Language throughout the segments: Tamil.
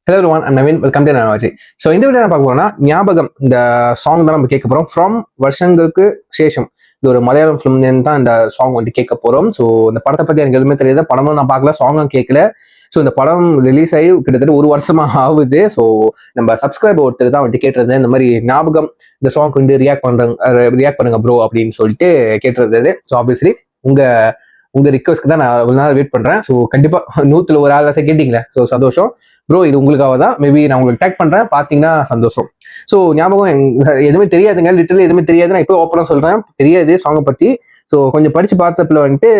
Hello everyone, I'm Naveen. Welcome to நவாஜி. ஸோ இந்த வீடியோ என்ன பார்க்க போறோம்னா, ஞாபகம் இந்த சாங் தான் நம்ம கேட்க போறோம். ஃப்ரம் வருஷங்களுக்கு சேஷம், இது ஒரு மலையாளம் ஃபிலிம் தான் இந்த சாங் வந்து கேட்க போறோம். ஸோ இந்த படத்தை பத்தி எனக்கு எதுவுமே தெரியாது, படமும் நான் பார்க்கல, சாங்கும் கேட்கல. ஸோ இந்த படம் ரிலீஸ் ஆகி கிட்டத்தட்ட ஒரு வருஷமா ஆகுது. ஸோ நம்ம சப்ஸ்கிரைபர் ஒருத்தர் தான் வந்துட்டு கேட்டிருந்தேன், இந்த மாதிரி ஞாபகம் இந்த சாங் வந்து ரியாக்ட் பண்ணுங்க ப்ரோ அப்படின்னு சொல்லிட்டு கேட்டிருந்தது. ஸோ ஆப்வியஸ்லி உங்க ரிக்வஸ்ட்க்கு தான் நான் ஒரு நாள் வெயிட் பண்றேன். ஸோ கண்டிப்பா 100ல் ஒரு ஆள் கேட்டீங்களே, ஸோ சந்தோஷம் ப்ரோ. இது உங்களுக்காக தான். மேபி நான் உங்களுக்கு டேக் பண்றேன், பாத்தீங்கன்னா சந்தோஷம். ஸோ ஞாபகம் எதுவுமே தெரியாதுங்க, லிட்டரலி எதுவுமே தெரியாது. நான் இப்போ ஓப்பனா சொல்றேன், தெரியாது சாங்கை பத்தி. ஸோ கொஞ்சம் படிச்சு பார்த்தப்பல வந்துட்டு,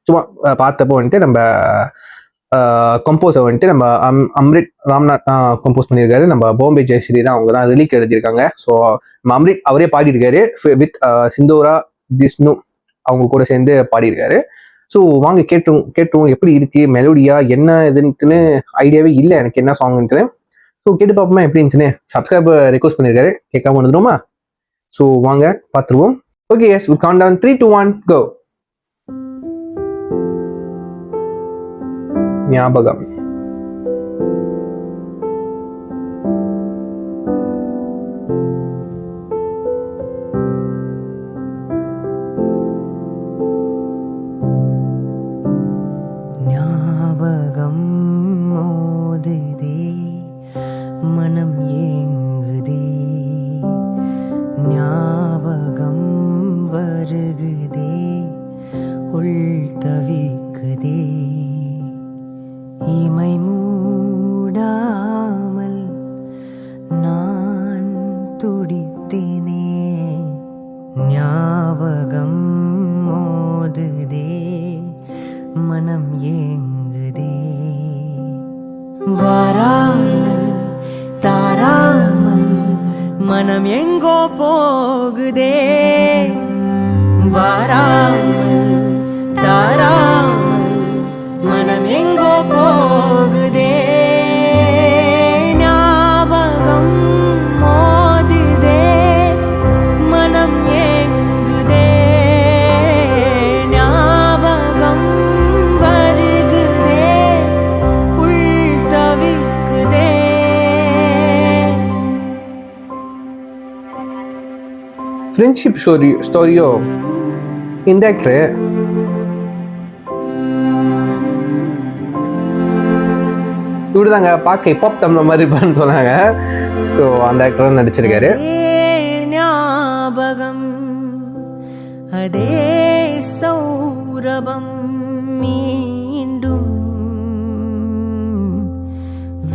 சும்மா பார்த்தப்போ வந்துட்டு நம்ம கம்போஸர் வந்துட்டு நம்ம அம்ரித் ராம்நாத் கம்போஸ் பண்ணியிருக்காரு. நம்ம பாம்பே ஜெயஸ்ரீ தான், அவங்க தான் லிரிக் எழுதியிருக்காங்க. ஸோ நம்ம அம்ரித் அவரே பாடியிருக்காரு வித் சிந்தோரா ஜிஷ்ணு, அவங்க கூட சேர்ந்து பாடியிருக்காரு. ஸோ வாங்க கேட்டுருவோம் எப்படி இருக்கு, மெலோடியா என்ன இதுன்ட்டுன்னு ஐடியாவே இல்லை எனக்கு என்ன சாங்ன்ட்டு. ஸோ கேட்டு பார்ப்போமா எப்படி இருந்துச்சுன்னு. சப்ஸ்கிரைபர் ரெக்வஸ்ட் பண்ணியிருக்காரு, கேட்காம வந்துடுமா? ஸோ வாங்க பார்த்துருவோம். Okay, yes, we count down 3, 2, 1 go. ஞாபகம். ஞாபகம் மோதுதே, மனம் ஏங்குதே, ஞாபகம் வருகுதே, உள் தவிக்குதே, இமை மூடாமல் நான் துடித்தேனே. ஞாபகம் மோதுதே, மனம் ஏங்குதே, வாராமல் தாராமல் மனம் எங்கோ போகுதே, வாராமல் தாராமல் மனம் எங்கோ போகுதே. ஞாபகம் மோதுதே, மனம் ஏங்குதே, ஞாபகம் வருகுதே, உள் தவிக்குதே. ஃப்ரெண்ட்ஷிப் ஸ்டோரியோ இந்த ஆக்டர் இப்படிதாங்க பார்க்க ஹிப்ஹாப் தமிழ் மாதிரி இருப்பான்னு சொன்னாங்க. ஸோ அந்த ஆக்டர் தான் நடிச்சிருக்காரு. ஞாபகம் அதே சௌரபம் மீண்டும்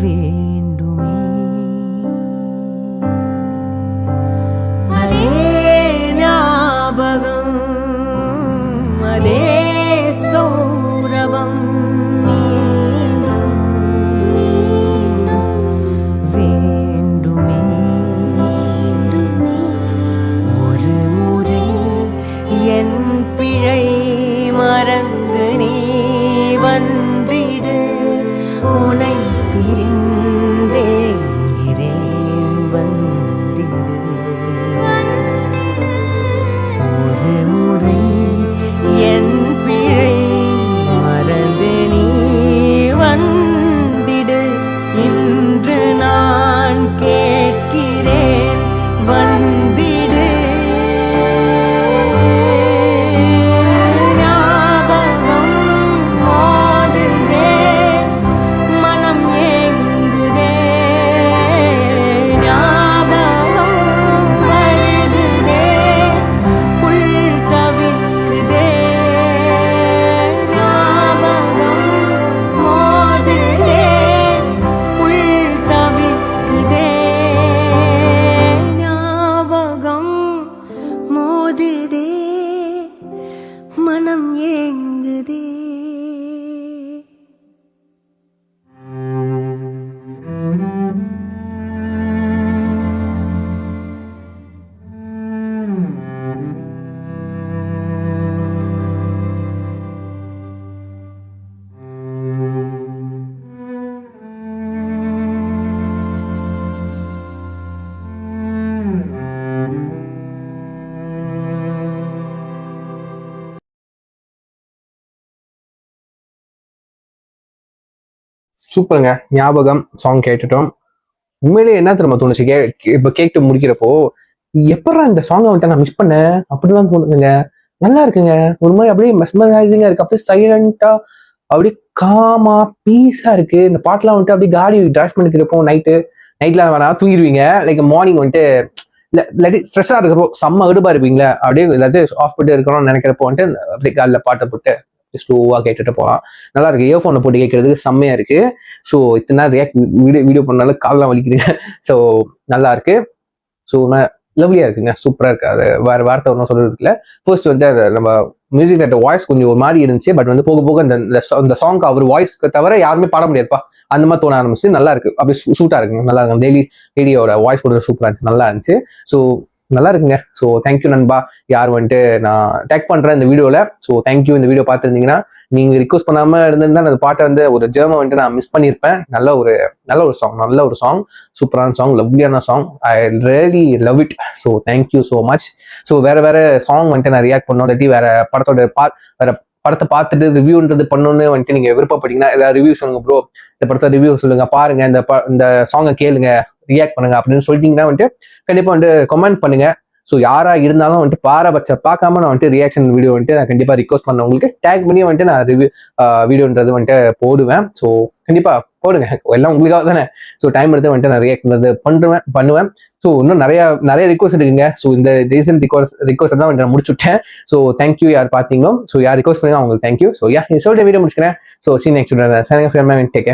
வேண்டுமே, அதே ஞாபகம் அதே சௌரபம் மீண்டும் வேண்டுமே. ஒரு முறை என் பிழை மறந்து நீ சூப்பருங்க. ஞாபகம் சாங் கேட்டுட்டோம். உண்மையிலேயே என்ன தெரியுமா தோணுச்சு இப்ப கேட்டு முடிக்கிறப்போ, எப்படா இந்த சாங்கை வந்துட்டு நான் மிஸ் பண்ணேன் அப்படிலாம் தோணுதுங்க. நல்லா இருக்குங்க. ஒரு மாதிரி அப்படியே மெஸ்மரைசிங்கா இருக்கு. அப்படியே சைலண்டா அப்படியே காமா பீஸா இருக்கு. இந்த பாட்டுலாம் வந்துட்டு அப்படியே காடி டிரைவ் பண்ணிக்கிறப்போ நைட்லாம் வேணா தூங்கிடுவீங்க. லைக் மார்னிங் வந்துட்டு இல்லாட்டி ஸ்ட்ரெஸ்ஸா இருக்கிறப்போ செம்ம அடுப்பா இருப்பீங்களா, அப்படியே எல்லாத்தையும் ஆஃப் பண்ணிட்டு இருக்கணும்னு நினைக்கிறப்போ வந்துட்டு அப்படியே காலில் பாட்டை போட்டு ஸ்லோவா கேட்டுட்டு போகலாம். நல்லா இருக்கு. இயர்ஃபோனை போட்டு கேட்கறதுக்கு செம்மையா இருக்கு. ஸோ இத்தனை நேரம் ரியாக்ட் வீடியோ பண்ணாலும் காலெல்லாம் வலிக்குதுங்க. ஸோ நல்லா இருக்கு. ஸோ லவ்லியா இருக்குங்க. சூப்பரா இருக்கு. அது வேற வார்த்தை ஒன்றும் சொல்றதுக்கு இல்லை. ஃபர்ஸ்ட் வந்து நம்ம மியூசிக் டேரக்டர் வாய்ஸ் கொஞ்சம் ஒரு மாதிரி இருந்துச்சு. பட் வந்து போக போக இந்த சாங்க்கு அவர் வாய்ஸ்க்கு தவிர யாருமே பாட முடியாதுப்பா அந்த மாதிரி தோண ஆரம்பிச்சு. நல்லா இருக்கு. அப்படி சூட்டா இருக்குங்க. நல்லா இருக்கு. டெய்லியோட வாய்ஸ் கூட சூப்பரா இருந்துச்சு. நல்லா இருந்துச்சு. ஸோ நல்லா இருக்குங்க. ஸோ தேங்க்யூ நண்பா. யார் வந்துட்டு நான் டேக் பண்றேன் இந்த வீடியோல. So thank you. இந்த வீடியோ பார்த்துருந்தீங்கன்னா நீங்க ரிக்வஸ்ட் பண்ணாம இருந்திருந்தா அந்த பாட்டை வந்து ஒரு ஜெர்மை வந்துட்டு நான் மிஸ் பண்ணியிருப்பேன். நல்ல ஒரு சாங் சூப்பரான சாங், லவ்லியான song. I really love it. So thank you so much. So வேற சாங் வந்துட்டு நான் ரியாக்ட் பண்ணோம், இல்லாட்டி வேற படத்தை பார்த்துட்டு ரிவ்யூன்றது பண்ணணும்னு வந்துட்டு நீங்க விருப்பப்பட்டீங்கன்னா ஏதாவது ரிவ்யூ சொல்லுங்க ப்ரோ, இந்த படத்தை ரிவ்யூ சொல்லுங்க, பாருங்க, இந்த சாங்கை கேளுங்க, ரியாக்ட் பண்ணுங்க அப்படின்னு சொல்லிட்டீங்கன்னா வந்துட்டு கண்டிப்பா வந்துட்டு கமெண்ட் பண்ணுங்க. ஸோ யாரா இருந்தாலும் வந்துட்டு பார்க்காம நான் வந்துட்டு ரியாக்ஷன் வீடியோ வந்துட்டு நான் கண்டிப்பா ரிக்வஸ்ட் பண்ண உங்களுக்கு டேக் பண்ணி வந்துட்டு நான் வீடியோன்றது வந்துட்டு போடுவேன். ஸோ கண்டிப்பா போடுங்க. எல்லாம் உங்களுக்காக தானே. ஸோ டைம் எடுத்து வந்துட்டு நான் ரியாக்ட் பண்ணுவேன். ஸோ இன்னும் நிறைய ரிக்வஸ்ட் இருக்குங்க. ஸோ இந்த ரீசன்ட் ரிக்வஸ்ட் தான் வந்துட்டு நான் முடிச்சுட்டேன். ஸோ தேங்க்யூ யார் பார்த்தீங்களோ. ஸோ யார் ரிக்வஸ்ட் பண்ணுங்க அவங்களுக்கு தேங்க்யூ. ஸோ இந்த வீடியோ முடிச்சுக்கிறேன். ஸோ சீ நெக்ஸ்ட் டேக்.